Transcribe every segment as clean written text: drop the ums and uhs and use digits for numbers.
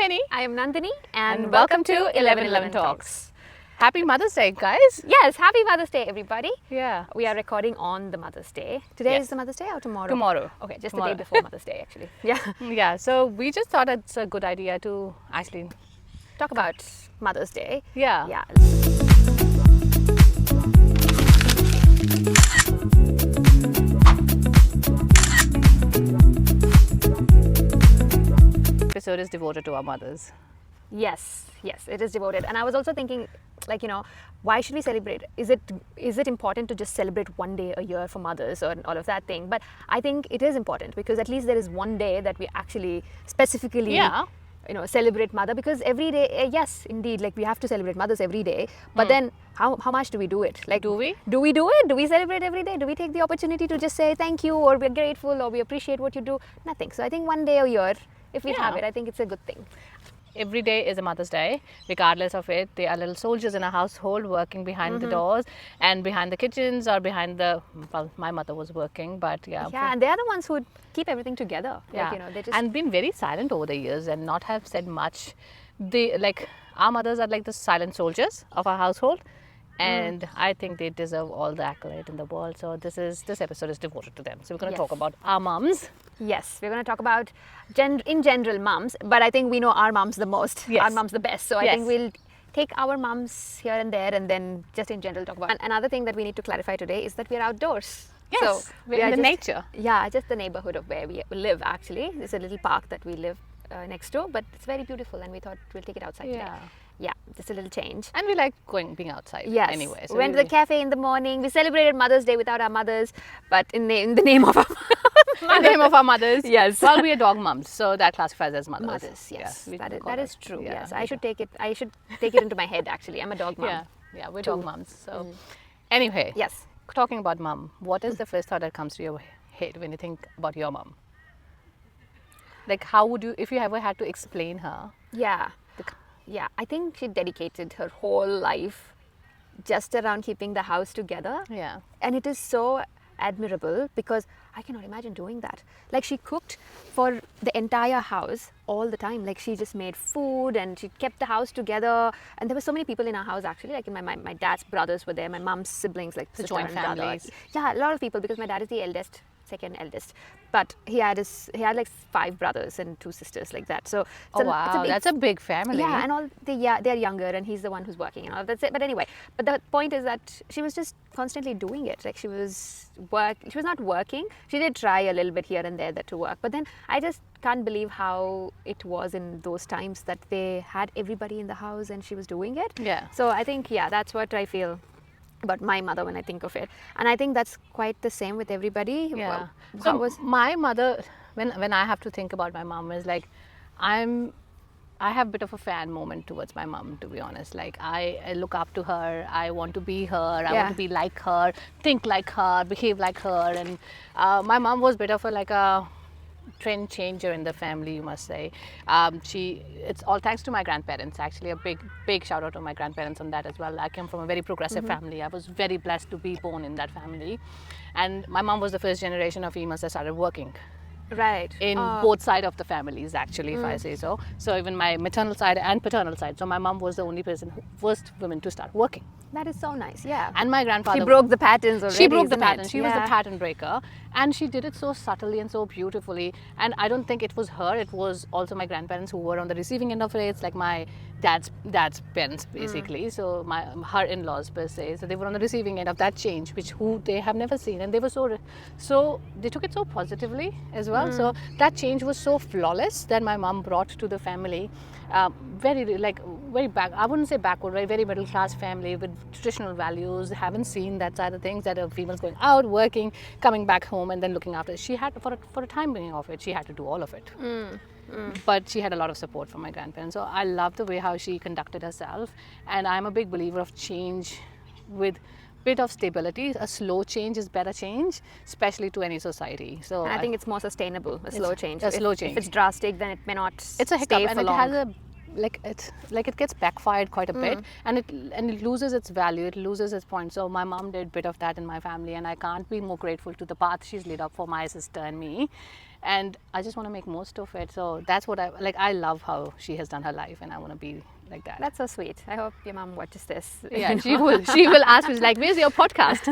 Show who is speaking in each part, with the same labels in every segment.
Speaker 1: Mini.
Speaker 2: I am Nandini
Speaker 1: And welcome to 1111 Talks. Happy Mother's Day, guys.
Speaker 2: Yes, happy Mother's Day, everybody.
Speaker 1: Yeah.
Speaker 2: We are recording on the Mother's Day. Today
Speaker 1: Yes.
Speaker 2: is the Mother's Day or tomorrow?
Speaker 1: Tomorrow.
Speaker 2: Okay, just
Speaker 1: Tomorrow.
Speaker 2: the day before Mother's Day, actually. Yeah.
Speaker 1: Yeah, so we just thought it's a good idea to actually
Speaker 2: Talk about Mother's Day.
Speaker 1: Yeah.
Speaker 2: Yeah.
Speaker 1: episode is devoted to our mothers.
Speaker 2: Yes, it is devoted. And I was also thinking, why should we celebrate? Is it important to just celebrate one day a year for mothers or all of that thing? But I think it is important because at least there is one day that we actually specifically celebrate mother, because every day, yes, indeed, we have to celebrate mothers every day. But then how much do we do it?
Speaker 1: Do we?
Speaker 2: Do we do it? Do we celebrate every day? Do we take the opportunity to just say thank you, or we're grateful, or we appreciate what you do? Nothing. So I think one day a year, if we have it, I think it's a good thing.
Speaker 1: Every day is a Mother's Day, regardless of it. They are little soldiers in a household working behind the doors and behind the kitchens or behind my mother was working, but
Speaker 2: Yeah, and they are the ones who keep everything together.
Speaker 1: Yeah.
Speaker 2: They just...
Speaker 1: And been very silent over the years and not have said much. Our mothers are like the silent soldiers of our household. And I think they deserve all the accolade in the world. So this episode is devoted to them. So we're going to talk about our mums.
Speaker 2: Yes, we're going to talk about in general mums, but I think we know our mums the most.
Speaker 1: Yes.
Speaker 2: Our mums the best. So I think we'll take our mums here and there, and then just in general talk about. And another thing that we need to clarify today is that we're outdoors.
Speaker 1: Yes,
Speaker 2: so
Speaker 1: we're in the nature.
Speaker 2: Yeah, just the neighborhood of where we live. Actually, there's a little park that we live next to, but it's very beautiful, and we thought we'll take it outside today. Yeah, just a little change.
Speaker 1: And we like being outside anyway.
Speaker 2: So we went to the cafe in the morning. We celebrated Mother's Day without our mothers, but in the name of our
Speaker 1: in the name of our mothers.
Speaker 2: Yes.
Speaker 1: Well, we are dog mums, so that classifies as mothers.
Speaker 2: Mothers, yes.
Speaker 1: Yeah,
Speaker 2: that is true.
Speaker 1: Yeah,
Speaker 2: yes, I should take it into my head. Actually, I'm a dog mum.
Speaker 1: Yeah, we're dog mums. So anyway,
Speaker 2: yes.
Speaker 1: Talking about mum, what is the first thought that comes to your head when you think about your mum? How would you, if you ever had to explain her?
Speaker 2: Yeah, I think she dedicated her whole life just around keeping the house together.
Speaker 1: Yeah.
Speaker 2: And it is so admirable because I cannot imagine doing that. She cooked for the entire house all the time. She just made food and she kept the house together. And there were so many people in our house actually. My dad's brothers were there, my mom's siblings,
Speaker 1: the joint families.
Speaker 2: Yeah, a lot of people because my dad is the second eldest, but he had 5 brothers and 2 sisters like that. So
Speaker 1: that's a big family.
Speaker 2: Yeah, and all they're younger, and he's the one who's working and all that's it. But anyway, but the point is that she was just constantly doing it. She was not working. She did try a little bit here and there to work, but then I just can't believe how it was in those times that they had everybody in the house and she was doing it.
Speaker 1: Yeah.
Speaker 2: So I think that's what I feel about my mother when I think of it, and I think that's quite the same with everybody.
Speaker 1: Yeah. So my mother, when I have to think about my mom, is I have a bit of a fan moment towards my mom, to be honest. I look up to her. I want to be her. I want to be like her, think like her, behave like her. And my mom was a bit of a trend changer in the family, you must say. It's all thanks to my grandparents, actually. A big shout out to my grandparents on that as well. I came from a very progressive family. I was very blessed to be born in that family, and my mom was the first generation of females that started working.
Speaker 2: Right.
Speaker 1: In both sides of the families, actually, if I say so. So even my maternal side and paternal side. So my mom was the only first woman to start working.
Speaker 2: That is so nice, yeah.
Speaker 1: And my grandfather...
Speaker 2: She broke the patterns already.
Speaker 1: She broke the pattern. She was the pattern breaker. And she did it so subtly and so beautifully. And I don't think it was her. It was also my grandparents who were on the receiving end of it. It's like my dad's parents, basically. So her in-laws, per se. So they were on the receiving end of that change, who they have never seen. And they were so they took it so positively as well. So that change was so flawless that my mom brought to the family. Very back, I wouldn't say backward, very middle class family with traditional values. Haven't seen that side of things, that are females going out, working, coming back home and then looking after it. She had, for a time being of it, she had to do all of it. But she had a lot of support from my grandparents. So I love the way how she conducted herself. And I'm a big believer of change with bit of stability. A slow change is better change, especially to any society. So
Speaker 2: and I think it's more sustainable, slow change.
Speaker 1: A slow change.
Speaker 2: If it's drastic, then it may not
Speaker 1: It's a hiccup,
Speaker 2: stay
Speaker 1: and
Speaker 2: for long.
Speaker 1: It has a it gets backfired quite a bit, and it loses its value, it loses its point. So my mom did a bit of that in my family, and I can't be more grateful to the path she's laid up for my sister and me, and I just want to make most of it. So that's what I like. I love how she has done her life, and I want to be like that.
Speaker 2: That's so sweet. I hope your mom watches this.
Speaker 1: Yeah, she will ask me, she's like, where's your podcast?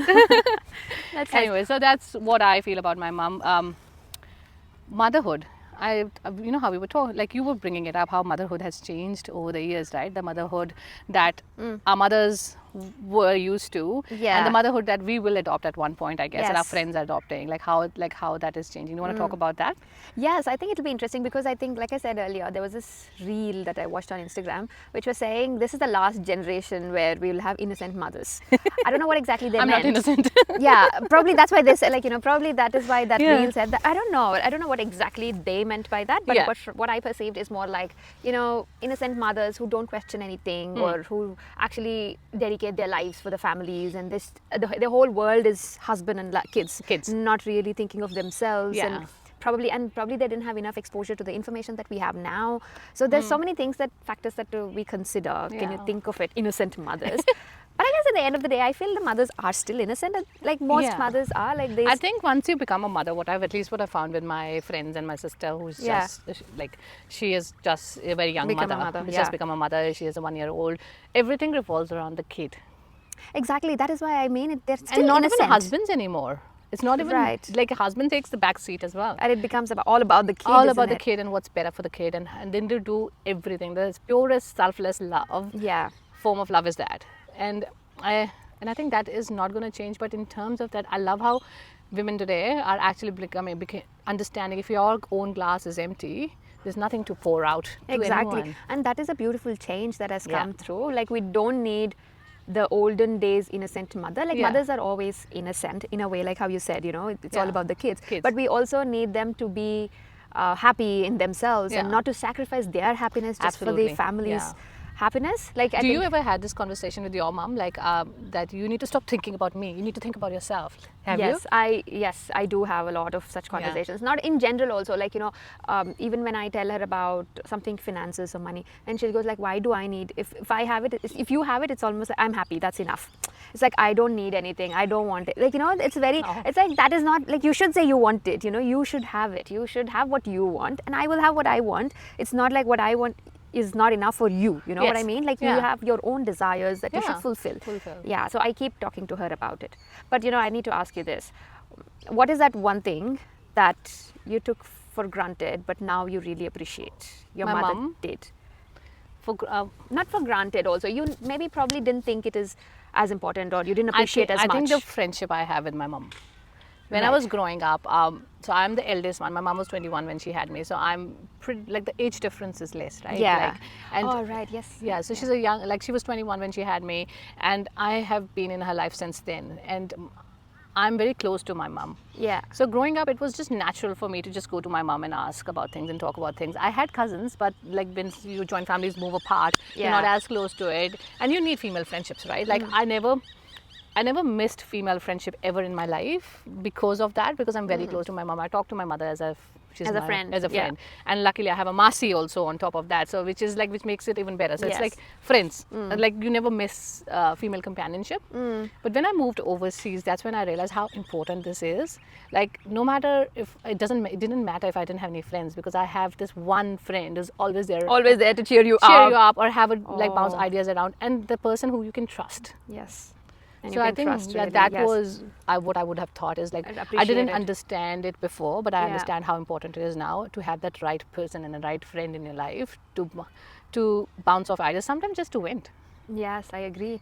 Speaker 2: That's
Speaker 1: Anyway, so that's what I feel about my mom. Motherhood, you know how we were talking, like you were bringing it up, how motherhood has changed over the years, right? The motherhood that our mothers were used to,
Speaker 2: Yeah.
Speaker 1: and the motherhood that we will adopt at one point, I guess, and our
Speaker 2: Yes.
Speaker 1: friends are adopting, like how that is changing. You want to talk about that?
Speaker 2: Yes, I think it'll be interesting because I think, like I said earlier, there was this reel that I watched on Instagram which was saying this is the last generation where we will have innocent mothers. I don't know what exactly they
Speaker 1: I'm
Speaker 2: meant.
Speaker 1: not innocent.
Speaker 2: Yeah, probably that's why they said, like, probably that is why that
Speaker 1: Yeah.
Speaker 2: reel said that. I don't know what exactly they meant by that, but
Speaker 1: Yeah.
Speaker 2: what I perceived is more like, innocent mothers who don't question anything or who actually dedicate their lives for the families, and the whole world is husband and kids, not really thinking of themselves.
Speaker 1: Yeah.
Speaker 2: And probably they didn't have enough exposure to the information that we have now. So there's so many factors that we consider. Can you
Speaker 1: Yeah.
Speaker 2: think of it? Innocent mothers. But I guess at the end of the day, I feel the mothers are still innocent. Like most
Speaker 1: Yeah.
Speaker 2: mothers are. Like they.
Speaker 1: I think once you become a mother, what I found with my friends and my sister, who's
Speaker 2: Yeah.
Speaker 1: just like, she is just a very young
Speaker 2: Become a
Speaker 1: mother,
Speaker 2: mother,
Speaker 1: who's
Speaker 2: yeah.
Speaker 1: just become a mother. She is a 1-year-old. Everything revolves around the kid,
Speaker 2: Exactly. That is why I mean it. They're still
Speaker 1: and not
Speaker 2: innocent.
Speaker 1: even husbands anymore. It's not even
Speaker 2: Right.
Speaker 1: like a husband takes the back seat as well.
Speaker 2: And it becomes all about the kid.
Speaker 1: All
Speaker 2: isn't
Speaker 1: about the
Speaker 2: it?
Speaker 1: kid and what's better for the kid, and then to do everything. The purest, selfless love.
Speaker 2: Yeah.
Speaker 1: Form of love is that, and I think that is not going to change. But in terms of that, I love how women today are actually becoming understanding. If your own glass is empty, there's nothing to pour out to
Speaker 2: Exactly.
Speaker 1: anyone.
Speaker 2: And that is a beautiful change that has
Speaker 1: Yeah.
Speaker 2: come through. Like we don't need the olden days innocent mother. Like
Speaker 1: Yeah.
Speaker 2: mothers are always innocent in a way, like how you said, it's all
Speaker 1: Yeah.
Speaker 2: about the kids.
Speaker 1: Kids.
Speaker 2: But we also need them to be happy in themselves and
Speaker 1: Yeah.
Speaker 2: not to sacrifice their happiness just for
Speaker 1: Absolutely.
Speaker 2: their family's
Speaker 1: Yeah.
Speaker 2: happiness. Like I
Speaker 1: Do
Speaker 2: think,
Speaker 1: you ever had this conversation with your mom, like that you need to stop thinking about me, you need to think about yourself? Have you?
Speaker 2: Yes, I do have a lot of such conversations. Not in general, also like even when I tell her about something finances or money, and she goes like, "Why do I need? If I have it, if you have it, it's almost like, I'm happy. That's enough." It's like I don't need anything. I don't want it. Like it's very.
Speaker 1: Oh.
Speaker 2: It's like that is not like you should say you want it. You should have it. You should have what you want, and I will have what I want. It's not like what I want is not enough for you. You know what I
Speaker 1: Yes.
Speaker 2: mean? Like
Speaker 1: Yeah.
Speaker 2: you have your own desires that you should
Speaker 1: Yeah.
Speaker 2: fulfill.
Speaker 1: Fulfill.
Speaker 2: Yeah, so I keep talking to her about it. But I need to ask you this. What is that one thing that you took for granted but now you really appreciate your
Speaker 1: My
Speaker 2: mother
Speaker 1: mom?
Speaker 2: did?
Speaker 1: For
Speaker 2: Not for granted also. You maybe probably didn't think it is as important or you didn't appreciate as
Speaker 1: I
Speaker 2: much.
Speaker 1: think the friendship I have with my mom. When I
Speaker 2: Right.
Speaker 1: was growing up, so I'm the eldest one. My mom was 21 when she had me, so I'm pretty, like the age difference is less, right?
Speaker 2: Yeah.
Speaker 1: Like, and
Speaker 2: Oh, right, yes.
Speaker 1: Yeah, so she's she was 21 when she had me, and I have been in her life since then, and I'm very close to my mom.
Speaker 2: Yeah.
Speaker 1: So growing up, it was just natural for me to just go to my mom and ask about things and talk about things. I had cousins, but like when you join families move apart, you're not
Speaker 2: Yeah.
Speaker 1: as close to it, and you need female friendships, right? Like I never missed female friendship ever in my life because of that, because I'm very close to my mom. I talk to my mother as if she's
Speaker 2: As a
Speaker 1: my-
Speaker 2: friend,
Speaker 1: as a
Speaker 2: yeah.
Speaker 1: friend, and luckily I have a Masi also on top of that, so which makes it even better. So it's
Speaker 2: Yes.
Speaker 1: like friends, like you never miss female companionship. But when I moved overseas, that's when I realized how important this is. Like no matter if it didn't matter if I didn't have any friends, because I have this one friend who's always there,
Speaker 2: Always there to cheer you
Speaker 1: cheer
Speaker 2: up.
Speaker 1: you up or have a like bounce
Speaker 2: Oh.
Speaker 1: ideas around, and the person who you can trust.
Speaker 2: Yes. And
Speaker 1: So
Speaker 2: you
Speaker 1: I
Speaker 2: can
Speaker 1: think
Speaker 2: trust really,
Speaker 1: that
Speaker 2: yes.
Speaker 1: was what I would have thought is like
Speaker 2: And
Speaker 1: I
Speaker 2: appreciate
Speaker 1: didn't
Speaker 2: it.
Speaker 1: understand it before, but I
Speaker 2: Yeah.
Speaker 1: understand how important it is now to have that right person and a right friend in your life to bounce off ideas, sometimes just to vent.
Speaker 2: Yes, I agree.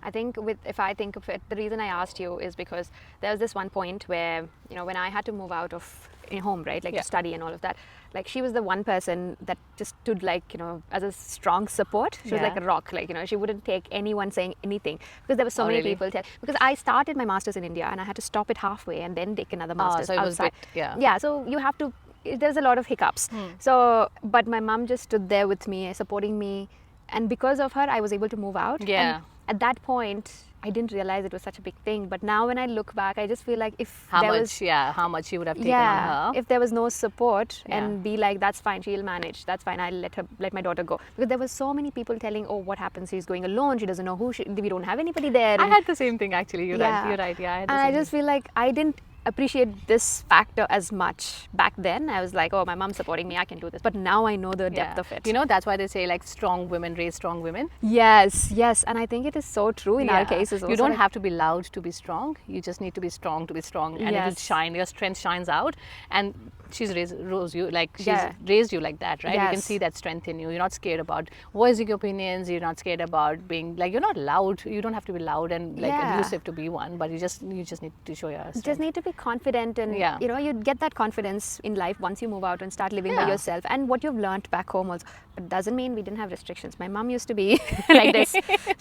Speaker 2: I think if I think of it, the reason I asked you is because there was this one point where, when I had to move out of home, right, like
Speaker 1: Yeah.
Speaker 2: to study and all of that, like she was the one person that just stood like, as a strong support. She was like
Speaker 1: Yeah.
Speaker 2: a rock, like, she wouldn't take anyone saying anything because there were so
Speaker 1: Oh,
Speaker 2: many
Speaker 1: really?
Speaker 2: people. Because I started my master's in India and I had to stop it halfway and then take another master's
Speaker 1: so it was
Speaker 2: outside.
Speaker 1: yeah.
Speaker 2: Yeah, so you have to, there's a lot of hiccups. So, but my mom just stood there with me, supporting me. And because of her, I was able to move out.
Speaker 1: Yeah.
Speaker 2: And at that point, I didn't realize it was such a big thing. But now when I look back, I just feel like if
Speaker 1: How
Speaker 2: there
Speaker 1: much,
Speaker 2: was,
Speaker 1: how much you would have taken on her.
Speaker 2: if there was no support
Speaker 1: Yeah.
Speaker 2: and be like, that's fine, she'll manage, that's fine, I'll let my daughter go. Because there were so many people telling, oh, what happens, she's going alone, she doesn't know we don't have anybody there.
Speaker 1: I
Speaker 2: And
Speaker 1: had the same thing actually. You're right. You're right. Yeah, I had the
Speaker 2: and
Speaker 1: same
Speaker 2: I just feel like I didn't appreciate this factor as much back then. I was like, oh, my mom's supporting me, I can do this. But now I know the depth of it.
Speaker 1: You know, that's why they say like strong women raise strong women.
Speaker 2: Yes, and I think it is so true in our cases also.
Speaker 1: You don't have to be loud to be strong. You just need to be strong to be strong, and it will
Speaker 2: Yes.
Speaker 1: shine. Your strength shines out, and she's raised you like
Speaker 2: Yeah.
Speaker 1: raised you like that, right? You can
Speaker 2: Yes.
Speaker 1: see that strength in you. You're not scared about voicing your opinions. You're not scared about being like, you're not loud. You don't have to be loud and like
Speaker 2: Yeah.
Speaker 1: abusive to be one, but you just need to show your strength.
Speaker 2: Just need to be confident, and
Speaker 1: Yeah.
Speaker 2: you know, you get that confidence in life once you move out and start living by
Speaker 1: Yeah.
Speaker 2: yourself, and what you've learned back home also. But doesn't mean we didn't have restrictions. My mom used to be like this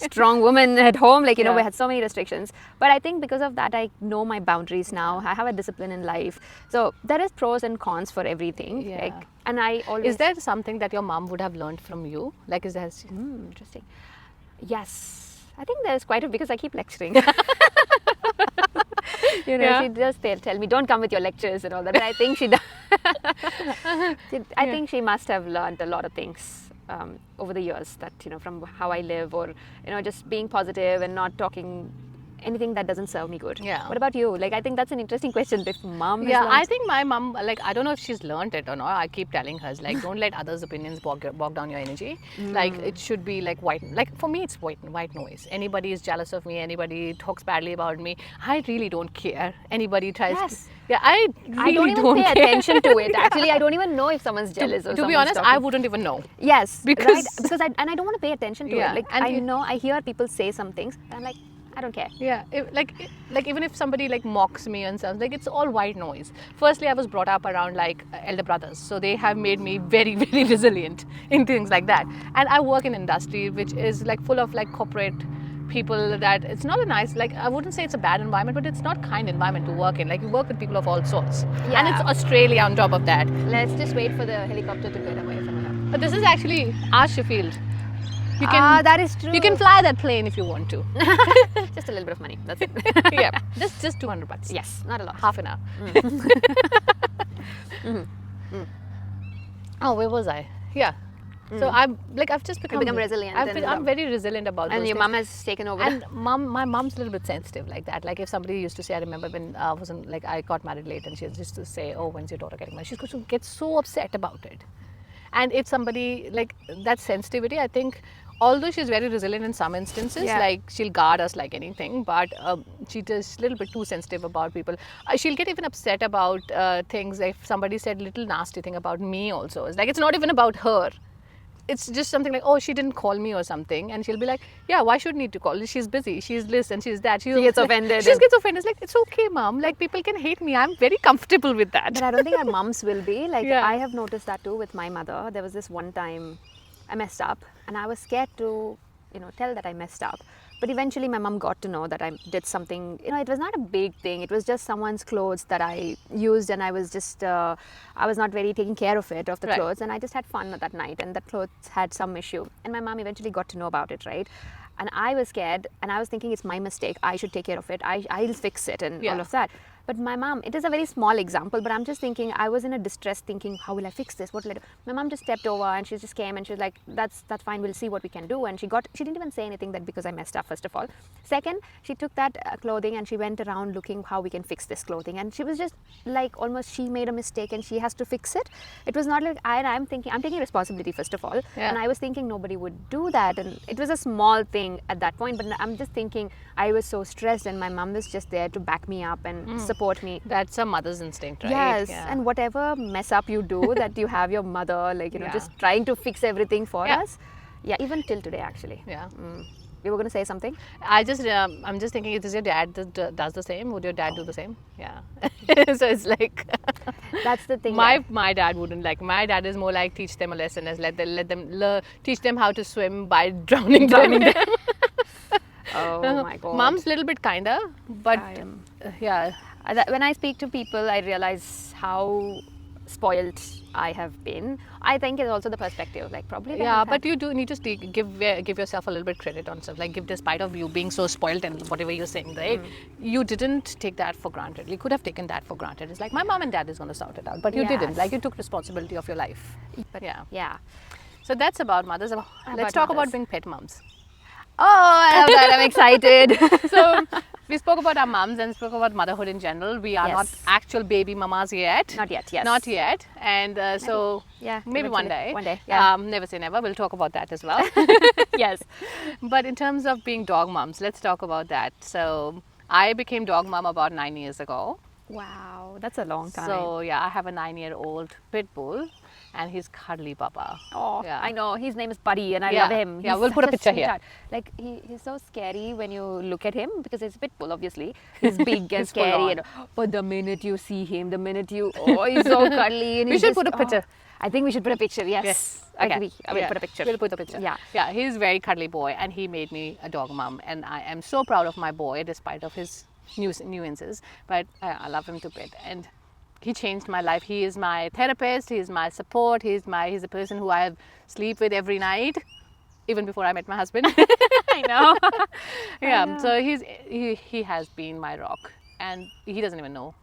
Speaker 2: strong woman at home, like, you know, we had so many restrictions. But I think because of that, I know my boundaries now. I have a discipline in life. So there is pros and cons for everything.
Speaker 1: Yeah.
Speaker 2: Like, and I always
Speaker 1: Is there something that your mom would have learned from you? Like, is there?
Speaker 2: interesting. Yes, I think there's quite a, because I keep lecturing. You know,
Speaker 1: Yeah.
Speaker 2: she does tell me, don't come with your lectures and all that. But I think she does. I think she must have learned a lot of things over the years, that, you know, from how I live, or, you know, just being positive and not talking anything that doesn't serve me good.
Speaker 1: Yeah.
Speaker 2: What about you? Like, I think that's an interesting question. If mom has
Speaker 1: Yeah,
Speaker 2: learned-
Speaker 1: I think my mom, like, I don't know if she's learned it or not. I keep telling her, like, don't let others' opinions bog down your energy. Like, it should be like white. Like, for me, it's white noise. Anybody is jealous of me, anybody talks badly about me, I really don't care. Anybody tries
Speaker 2: Yes.
Speaker 1: to. Yeah, I really
Speaker 2: I don't even pay
Speaker 1: care.
Speaker 2: attention to it. Actually, I don't even know if someone's jealous or
Speaker 1: To be
Speaker 2: someone's
Speaker 1: honest,
Speaker 2: talking.
Speaker 1: I wouldn't even know.
Speaker 2: Yes,
Speaker 1: Because-
Speaker 2: right? Because I don't want to pay attention to
Speaker 1: Yeah,
Speaker 2: it. Like,
Speaker 1: and
Speaker 2: I
Speaker 1: it-
Speaker 2: know, I hear people say some things, and I'm like, I don't care.
Speaker 1: Yeah, like even if somebody like mocks me and stuff, like, it's all white noise. Firstly, I was brought up around like elder brothers, so they have made me very very resilient in things like that. And I work in industry which is like full of like corporate people, that it's not a nice, like, I wouldn't say it's a bad environment, but it's not kind environment to work in. Like, you work with people of all sorts, and it's
Speaker 2: Yeah.
Speaker 1: Australia on top of that.
Speaker 2: Let's just wait for the helicopter to get away from here.
Speaker 1: But this is actually our Sheffield. You can
Speaker 2: That is true.
Speaker 1: you can fly that plane if you want to.
Speaker 2: Just a little bit of money. That's it.
Speaker 1: Yeah, just $200.
Speaker 2: Yes, not a lot.
Speaker 1: Half an hour. Oh, where was I? Yeah. So I've just become
Speaker 2: resilient and
Speaker 1: I'm very resilient about
Speaker 2: And
Speaker 1: those
Speaker 2: your
Speaker 1: things.
Speaker 2: mom has taken over.
Speaker 1: And my mom's a little bit sensitive like that. Like, if somebody used to say, I remember when I wasn't, like, I got married late, and she used to say, oh, when's your daughter getting married? She's going to get so upset about it. And it's somebody like that sensitivity, I think, although she's very resilient in some instances,
Speaker 2: Yeah.
Speaker 1: like, she'll guard us like anything, but she is a little bit too sensitive about people. She'll get even upset about things. If somebody said little nasty thing about me also, it's like, it's not even about her. It's just something like, oh, she didn't call me or something, and she'll be like, yeah, why should need to call? She's busy, she's this and she's that.
Speaker 2: She gets offended.
Speaker 1: She gets offended. It's like, it's okay, mom. Like, people can hate me. I'm very comfortable with that.
Speaker 2: But I don't think our mums will be. Like,
Speaker 1: Yeah.
Speaker 2: I have noticed that too with my mother. There was this one time I messed up, and I was scared to, you know, tell that I messed up. But eventually my mom got to know that I did something, you know, it was not a big thing. It was just someone's clothes that I used, and I was just, I was not very taking care of it, of the
Speaker 1: Right.
Speaker 2: clothes. And I just had fun that night, and the clothes had some issue. And my mom eventually got to know about it, right? And I was scared, and I was thinking it's my mistake. I should take care of it. I'll fix it and
Speaker 1: Yeah.
Speaker 2: all of that. But my mom, it is a very small example, but I'm just thinking, I was in a distress thinking, how will I fix this? What will I do? My mom just stepped over, and she just came, and she was like, that's fine, we'll see what we can do. And she didn't even say anything that because I messed up, first of all. Second, she took that clothing and she went around looking how we can fix this clothing. And she was just like, almost she made a mistake and she has to fix it. It was not like, I'm taking responsibility, first of all.
Speaker 1: Yeah.
Speaker 2: And I was thinking nobody would do that. And it was a small thing at that point, but I'm just thinking I was so stressed, and my mom was just there to back me up and support me.
Speaker 1: That's a mother's instinct, right?
Speaker 2: Yes,
Speaker 1: Yeah.
Speaker 2: and whatever mess up you do, that you have your mother, like, you know,
Speaker 1: Yeah.
Speaker 2: just trying to fix everything for
Speaker 1: Yeah.
Speaker 2: us. Yeah, even till today, actually.
Speaker 1: Yeah.
Speaker 2: You were going to say something?
Speaker 1: I'm just thinking, is your dad does the same? Would your dad do the same? Yeah. So it's like,
Speaker 2: That's the thing. yeah.
Speaker 1: my dad wouldn't. Like, my dad is more like, teach them a lesson, as let them teach them how to swim by drowning them.
Speaker 2: Oh my God.
Speaker 1: Mom's a little bit kinder, but
Speaker 2: I am.
Speaker 1: yeah.
Speaker 2: When I speak to people, I realize how spoiled I have been. I think it's also the perspective. Like probably they
Speaker 1: Yeah,
Speaker 2: have
Speaker 1: but
Speaker 2: had-
Speaker 1: you do need to give yourself a little bit credit on stuff. Like, give despite of you being so spoiled and whatever you're saying, right? You didn't take that for granted. You could have taken that for granted. It's like my mom and dad is going to sort it out, but you didn't.
Speaker 2: Yes.
Speaker 1: Like, you took responsibility of your life.
Speaker 2: but
Speaker 1: Yeah.
Speaker 2: yeah.
Speaker 1: So that's about mothers. Let's talk about
Speaker 2: mothers.
Speaker 1: being pet moms.
Speaker 2: Oh, I love that. I'm excited.
Speaker 1: So we spoke about our mums and spoke about motherhood in general. We are not
Speaker 2: Yes.
Speaker 1: actual baby mamas yet.
Speaker 2: Not yet, yes.
Speaker 1: Not yet. And so
Speaker 2: Yeah,
Speaker 1: maybe one
Speaker 2: eventually.
Speaker 1: day.
Speaker 2: One day, yeah.
Speaker 1: Never say never. We'll talk about that as well.
Speaker 2: Yes.
Speaker 1: But in terms of being dog moms, let's talk about that. So I became dog mom about 9 years ago.
Speaker 2: Wow, that's a long time.
Speaker 1: So yeah, I have a 9-year-old pit bull, and he's cuddly papa.
Speaker 2: Oh,
Speaker 1: yeah.
Speaker 2: I know. His name is Buddy, and I
Speaker 1: Yeah.
Speaker 2: love him.
Speaker 1: Yeah,
Speaker 2: He's
Speaker 1: we'll put a
Speaker 2: such
Speaker 1: picture here.
Speaker 2: sweetheart. Like he's so scary when you look at him because he's a pit bull, obviously. He's big and
Speaker 1: He's full
Speaker 2: scary,
Speaker 1: on.
Speaker 2: but the minute you see him, the minute you he's so cuddly, and
Speaker 1: We
Speaker 2: he's
Speaker 1: should
Speaker 2: just-
Speaker 1: put a picture.
Speaker 2: I think we should put a picture. Yes.
Speaker 1: Yes.
Speaker 2: Agree. I will
Speaker 1: Yeah.
Speaker 2: put a picture.
Speaker 1: We'll put a picture.
Speaker 2: Yeah.
Speaker 1: Yeah. He's a very cuddly boy, and he made me a dog mom, and I am so proud of my boy, despite of his nuances. But I love him to bit, and he changed my life. He is my therapist. He is my support. He's a person who I sleep with every night, even before I met my husband.
Speaker 2: I know.
Speaker 1: Yeah. So he has been my rock, and he doesn't even know.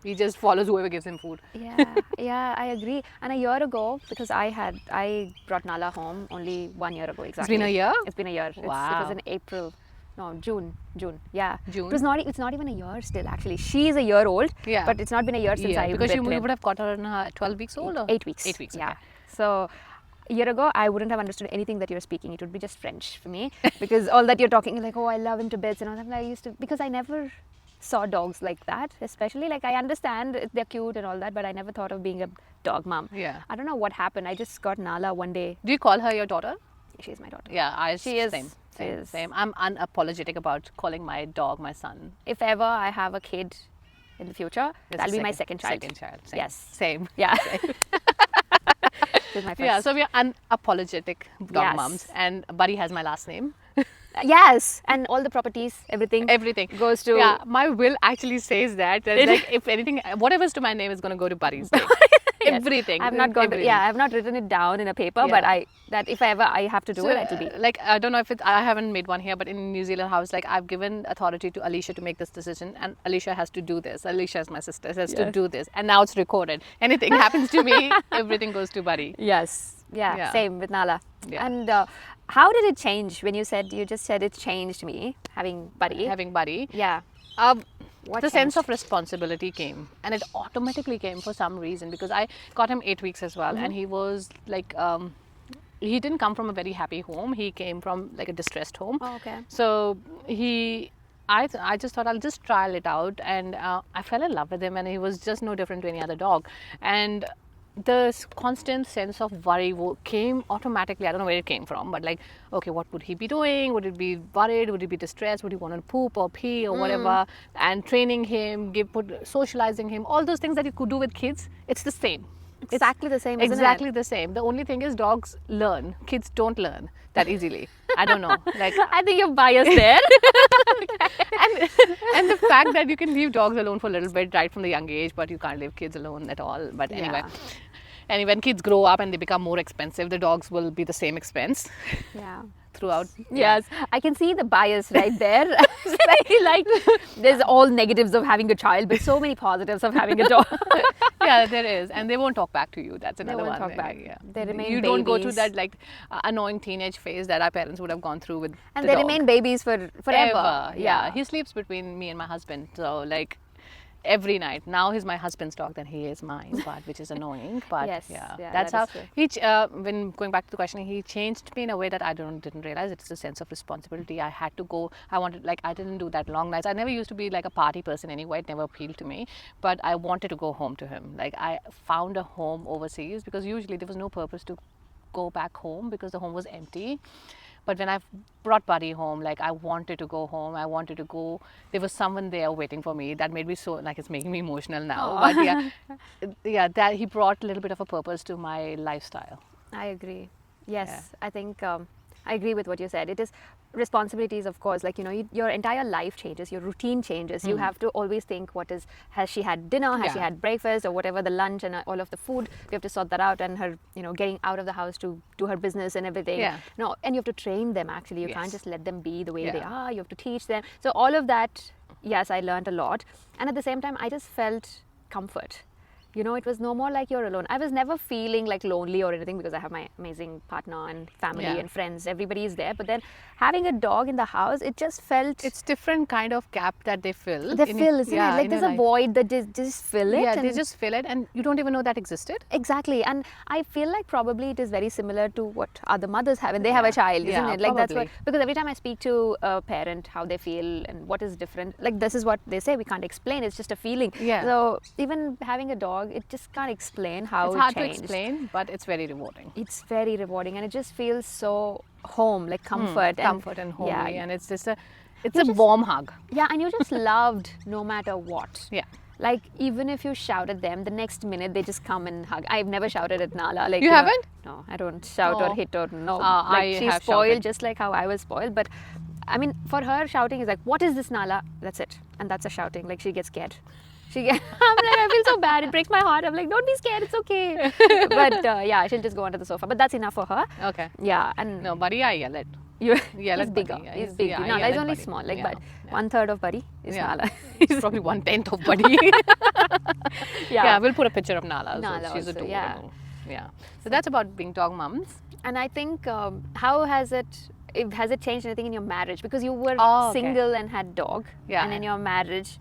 Speaker 1: He just follows whoever gives him food.
Speaker 2: yeah, I agree. And a year ago, because I brought Nala home only 1 year ago exactly.
Speaker 1: been a year?
Speaker 2: It's been a year. It
Speaker 1: Wow.
Speaker 2: was in April. No, June. Yeah.
Speaker 1: June?
Speaker 2: It's not even a year still actually. She is a year old.
Speaker 1: Yeah.
Speaker 2: But it's not been a year since I
Speaker 1: because you
Speaker 2: met
Speaker 1: would have got her in 12 weeks old or
Speaker 2: 8 weeks.
Speaker 1: 8 weeks.
Speaker 2: Yeah.
Speaker 1: Okay.
Speaker 2: So a year ago, I wouldn't have understood anything that you're speaking. It would be just French for me because all that you're talking, like, oh, I love him to bits and all that. I used to, because I never saw dogs like that, especially. Like, I understand they're cute and all that, but I never thought of being a dog mom.
Speaker 1: Yeah.
Speaker 2: I don't know what happened. I just got Nala one day.
Speaker 1: Do you call her your daughter?
Speaker 2: She's my daughter.
Speaker 1: Yeah,
Speaker 2: She is-
Speaker 1: same.
Speaker 2: she is.
Speaker 1: Same. I'm unapologetic about calling my dog my son.
Speaker 2: If ever I have a kid in the future,
Speaker 1: That's
Speaker 2: that'll
Speaker 1: the
Speaker 2: be my second child.
Speaker 1: Second child. Same.
Speaker 2: Yes.
Speaker 1: Same.
Speaker 2: Yeah. This is my first.
Speaker 1: Yeah, so we are unapologetic dog
Speaker 2: Yes.
Speaker 1: moms, and Buddy has my last name.
Speaker 2: Yes, and all the properties, everything.
Speaker 1: Everything
Speaker 2: goes to.
Speaker 1: Yeah, my will actually says that. It's like, if anything, whatever's to my name is going to go to Buddy's name.
Speaker 2: Yes.
Speaker 1: Everything.
Speaker 2: I've not got.
Speaker 1: Everything.
Speaker 2: Yeah, I've not written it down in a paper, but
Speaker 1: Yeah.
Speaker 2: that if ever I have to do
Speaker 1: So,
Speaker 2: it, it'll be.
Speaker 1: like, I don't know if I haven't made one here, but in New Zealand house, like, I've given authority to Alicia to make this decision, and Alicia has to do this. Alicia is my sister, has to
Speaker 2: Yes.
Speaker 1: do this, and now it's recorded. Anything happens to me, everything goes to Buddy.
Speaker 2: Yes. Yeah.
Speaker 1: Yeah.
Speaker 2: Same with Nala.
Speaker 1: Yeah.
Speaker 2: And how did it change when you just said it changed me having Buddy?
Speaker 1: Having Buddy,
Speaker 2: Yeah. What
Speaker 1: the sense
Speaker 2: changed?
Speaker 1: of responsibility came, and it automatically came for some reason, because I got him 8 weeks as well, and he was like, he didn't come from a very happy home. He came from like a distressed home.
Speaker 2: Oh, okay.
Speaker 1: So I just thought I'll just trial it out, and I fell in love with him, and he was just no different to any other dog. And the constant sense of worry came automatically. I don't know where it came from, but like, okay, what would he be doing? Would it be worried? Would he be distressed? Would he want to poop or pee or whatever? And training him, socializing him, all those things that you could do with kids, it's the same.
Speaker 2: Exactly the same, isn't it?
Speaker 1: Exactly the same. The only thing is dogs learn. Kids don't learn that easily. I don't know. Like,
Speaker 2: I think you're biased there.
Speaker 1: and the fact that you can leave dogs alone for a little bit right from the young age, but you can't leave kids alone at all. But anyway.
Speaker 2: Yeah.
Speaker 1: And when kids grow up and they become more expensive, the dogs will be the same expense
Speaker 2: Yeah.
Speaker 1: throughout.
Speaker 2: Yes, I can see the bias right there. like there's all negatives of having a child, but so many positives of having a dog.
Speaker 1: Yeah, there is, and they won't talk back to you. That's another
Speaker 2: won't
Speaker 1: one.
Speaker 2: talk back.
Speaker 1: Yeah.
Speaker 2: They remain
Speaker 1: You don't go through
Speaker 2: babies.
Speaker 1: that like annoying teenage phase that our parents would have gone through with
Speaker 2: And
Speaker 1: the
Speaker 2: they
Speaker 1: dog.
Speaker 2: remain babies forever.
Speaker 1: Ever. Yeah. He sleeps between me and my husband, so like every night. Now he's my husband's dog, then he is mine, but which is annoying. But
Speaker 2: Yes,
Speaker 1: yeah,
Speaker 2: yeah,
Speaker 1: that's
Speaker 2: that
Speaker 1: how
Speaker 2: is true.
Speaker 1: when going back to the question, he changed me in a way that I didn't realize. It's a sense of responsibility. I had to go. I didn't do that long nights. I never used to be like a party person anyway. It never appealed to me, but I wanted to go home to him. Like, I found a home overseas, because usually there was no purpose to go back home because the home was empty. But when I brought Buddy home, like, I wanted to go home. I wanted to go. There was someone there waiting for me. That made me so, like, it's making me emotional now.
Speaker 2: Aw.
Speaker 1: But yeah, that he brought a little bit of a purpose to my lifestyle.
Speaker 2: I agree. Yes, I think I agree with what you said. It is responsibilities, of course. Like, your entire life changes, your routine changes. You have to always think, has she had dinner? Has she had breakfast or whatever, the lunch and all of the food? We have to sort that out, and her, getting out of the house to do her business and everything.
Speaker 1: Yeah.
Speaker 2: No, and you have to train them actually. You can't
Speaker 1: Yes.
Speaker 2: just let them be the way
Speaker 1: Yeah.
Speaker 2: they are. You have to teach them. So all of that, yes, I learned a lot. And at the same time, I just felt comfort. It was no more like you're alone. I was never feeling like lonely or anything because I have my amazing partner and family
Speaker 1: Yeah.
Speaker 2: and friends. Everybody is there. But then having a dog in the house, it just felt...
Speaker 1: It's different kind of gap that they fill.
Speaker 2: They fill, isn't it? Like
Speaker 1: in
Speaker 2: there's
Speaker 1: your
Speaker 2: a
Speaker 1: life.
Speaker 2: void that they just fill it.
Speaker 1: Yeah,
Speaker 2: and
Speaker 1: they just fill it, and you don't even know that existed.
Speaker 2: Exactly. And I feel like probably it is very similar to what other mothers have when they have a child, isn't
Speaker 1: Yeah,
Speaker 2: it? Like that's what,
Speaker 1: probably.
Speaker 2: because every time I speak to a parent, how they feel and what is different, like this is what they say, we can't explain, it's just a feeling.
Speaker 1: Yeah.
Speaker 2: So even having a dog, it just can't explain how
Speaker 1: It's
Speaker 2: it
Speaker 1: hard
Speaker 2: changed.
Speaker 1: to explain, but it's very rewarding.
Speaker 2: It's very rewarding, and it just feels so home, like comfort.
Speaker 1: Comfort and homely,
Speaker 2: Yeah,
Speaker 1: and it's just a warm hug.
Speaker 2: yeah, and you just loved no matter what.
Speaker 1: Yeah.
Speaker 2: Like even if you shout at them, the next minute they just come and hug. I've never shouted at Nala. Like
Speaker 1: You haven't?
Speaker 2: No, I don't shout or
Speaker 1: Oh.
Speaker 2: hit or no.
Speaker 1: I
Speaker 2: Like she's
Speaker 1: have
Speaker 2: spoiled
Speaker 1: shouted.
Speaker 2: just like how I was spoiled. But I mean, for her, shouting is like, "What is this, Nala?" That's it, and that's a shouting. Like she gets scared. I'm like, I feel so bad. It breaks my heart. I'm like, don't be scared. It's okay. But yeah, she'll just go under the sofa. But that's enough for her.
Speaker 1: Okay.
Speaker 2: Yeah, and
Speaker 1: No, Buddy, I yell at.
Speaker 2: you,
Speaker 1: Yell
Speaker 2: he's
Speaker 1: at
Speaker 2: bigger.
Speaker 1: Buddy. Yeah,
Speaker 2: He's big.
Speaker 1: yeah, I
Speaker 2: Nala
Speaker 1: yell
Speaker 2: is
Speaker 1: at
Speaker 2: only
Speaker 1: Buddy.
Speaker 2: small. Like,
Speaker 1: Yeah,
Speaker 2: but
Speaker 1: yeah.
Speaker 2: 1/3 of Buddy is
Speaker 1: Yeah.
Speaker 2: Nala.
Speaker 1: It's probably 1/10 of Buddy.
Speaker 2: Yeah.
Speaker 1: We'll put a picture of Nala.
Speaker 2: Nala
Speaker 1: She's
Speaker 2: also,
Speaker 1: adorable. Yeah. So that's about being dog mums.
Speaker 2: And I think how has it changed anything in your marriage? Because you were
Speaker 1: Oh, okay.
Speaker 2: single and had dog.
Speaker 1: Yeah.
Speaker 2: And in your marriage.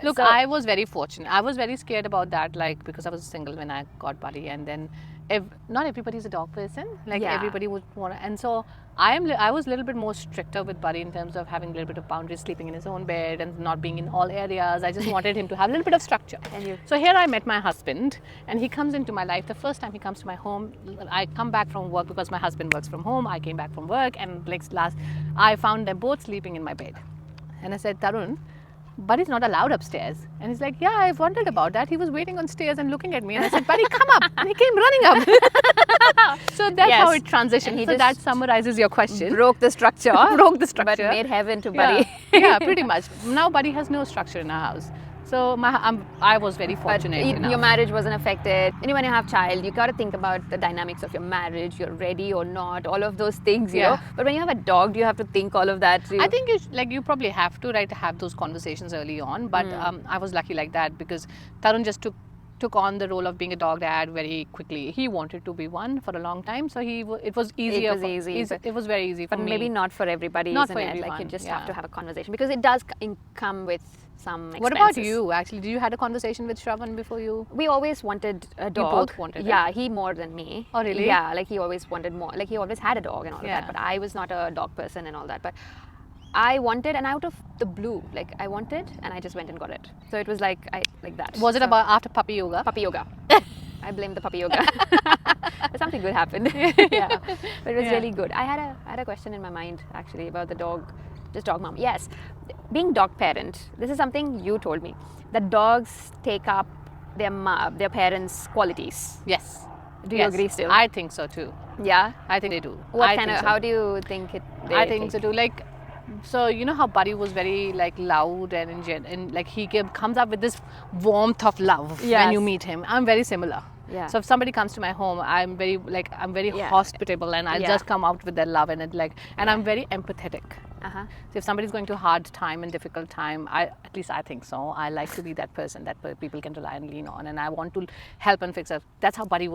Speaker 1: Look,
Speaker 2: So-
Speaker 1: I was very fortunate. I was very scared about that, like because I was single when I got Buddy, and then not everybody's a dog person. Like
Speaker 2: Yeah.
Speaker 1: everybody would want to, and so I was a little bit more stricter with Buddy in terms of having a little bit of boundaries, sleeping in his own bed and not being in all areas. I just wanted him to have a little bit of structure.
Speaker 2: And you-
Speaker 1: So here I met my husband, and he comes into my life. The first time he comes to my home, I come back from work because my husband works from home. I came back from work, and I found them both sleeping in my bed, and I said, Tarun, Buddy's not allowed upstairs. And he's like, yeah, I've wondered about that. He was waiting on stairs and looking at me. And I said, Buddy, come up. And he came running up. So that's
Speaker 2: Yes.
Speaker 1: how it transitioned.
Speaker 2: And he
Speaker 1: So
Speaker 2: just
Speaker 1: that summarizes your question.
Speaker 2: broke the structure.
Speaker 1: Broke the structure.
Speaker 2: But made heaven to
Speaker 1: Yeah.
Speaker 2: Buddy.
Speaker 1: Yeah, pretty much. Now Buddy has no structure in our house. So I was very
Speaker 2: But
Speaker 1: fortunate enough.
Speaker 2: your marriage wasn't affected. And when you have child, you got to think about the dynamics of your marriage. You're ready or not, all of those things, you
Speaker 1: Yeah.
Speaker 2: know. But when you have a dog, do you have to think all of that?
Speaker 1: I think you probably have to have those conversations early on, but I was lucky like that because Tarun just took on the role of being a dog dad very quickly. He wanted to be one for a long time, so it was easier. It was very easy for
Speaker 2: but
Speaker 1: me.
Speaker 2: maybe not for everybody,
Speaker 1: Not
Speaker 2: isn't
Speaker 1: for
Speaker 2: it? Like you
Speaker 1: everyone,
Speaker 2: just
Speaker 1: yeah.
Speaker 2: have to have a conversation because it does come with some expenses.
Speaker 1: What about you? Actually, did you had a conversation with Shravan before you?
Speaker 2: We always wanted a dog.
Speaker 1: both wanted it?
Speaker 2: Yeah, he more than me.
Speaker 1: Oh, really?
Speaker 2: Yeah, like he always wanted more. Like he always had a dog and all of
Speaker 1: Yeah.
Speaker 2: that. But I was not a dog person and all that. But I wanted, and out of the blue, like I wanted, and I just went and got it. So it was like that.
Speaker 1: Was it
Speaker 2: So-
Speaker 1: about after puppy yoga?
Speaker 2: puppy yoga? I blame the puppy yoga. But something good happened. Yeah, but it was
Speaker 1: Yeah.
Speaker 2: really good. I had a question in my mind actually about the dog, just dog mom. Yes, being dog parent. This is something you told me that dogs take up their parents' qualities.
Speaker 1: Yes.
Speaker 2: Do you
Speaker 1: Yes.
Speaker 2: agree still?
Speaker 1: I think so too.
Speaker 2: Yeah.
Speaker 1: I think they do.
Speaker 2: What
Speaker 1: I
Speaker 2: kind
Speaker 1: think
Speaker 2: of?
Speaker 1: so.
Speaker 2: How do you think it?
Speaker 1: I think so too. Like, so you know how Buddy was very like loud and like he comes up with this warmth of love when
Speaker 2: Yes.
Speaker 1: you meet him. I'm very similar.
Speaker 2: Yeah.
Speaker 1: So if somebody comes to my home, I'm very
Speaker 2: Yeah.
Speaker 1: hospitable, and I
Speaker 2: Yeah.
Speaker 1: just come out with that love and I'm very empathetic.
Speaker 2: Uh-huh.
Speaker 1: So if somebody's going through a hard time and difficult time, at least I think so. I like to be that person that people can rely and lean on, and I want to help and fix it. That's how Buddy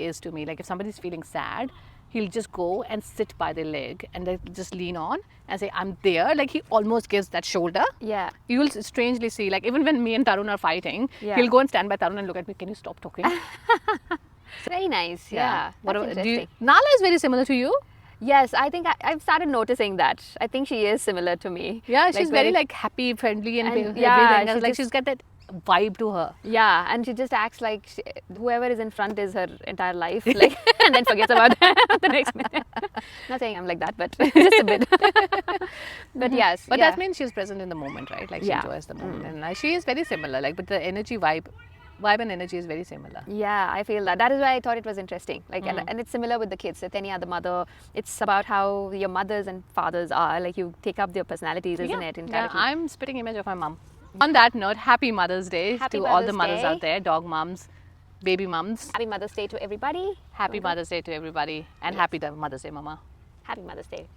Speaker 1: is to me. Like if somebody's feeling sad, he'll just go and sit by their leg and then just lean on and say, "I'm there." Like he almost gives that shoulder.
Speaker 2: Yeah.
Speaker 1: You'll strangely see, like even when me and Tarun are fighting,
Speaker 2: Yeah.
Speaker 1: he'll go and stand by Tarun and look at me. Can you stop talking?
Speaker 2: Very nice. Yeah.
Speaker 1: What
Speaker 2: That's
Speaker 1: about,
Speaker 2: interesting.
Speaker 1: Nala is very similar to you.
Speaker 2: Yes, I think I've started noticing that. I think she is similar to me.
Speaker 1: Yeah,
Speaker 2: Like,
Speaker 1: she's very like happy, friendly, and,
Speaker 2: And,
Speaker 1: everything.
Speaker 2: yeah,
Speaker 1: else.
Speaker 2: she
Speaker 1: Like
Speaker 2: just-
Speaker 1: she's got that vibe to her.
Speaker 2: Yeah, and she just acts like whoever is in front is her entire life, like, and then forgets about the next minute. Not saying I'm like that, but just a bit. But yes,
Speaker 1: But
Speaker 2: yeah.
Speaker 1: that means she's present in the moment, right? Like she
Speaker 2: Yeah.
Speaker 1: enjoys the moment, and she is very similar. Like, but the energy vibe vibe and energy is very similar.
Speaker 2: Yeah, I feel that. That is why I thought it was interesting. Like, and it's similar with the kids. With any other mother, it's about how your mothers and fathers are. Like, you take up their personalities, isn't it? In
Speaker 1: Yeah,
Speaker 2: character.
Speaker 1: I'm spitting image of my mom. On that note, happy Mother's Day
Speaker 2: Happy
Speaker 1: to all the
Speaker 2: Mother's
Speaker 1: mothers
Speaker 2: Day.
Speaker 1: out there, dog moms, baby moms.
Speaker 2: Happy Mother's Day to everybody.
Speaker 1: Happy Mother's Day to everybody, and happy Mother's Day, Mama.
Speaker 2: Happy Mother's Day.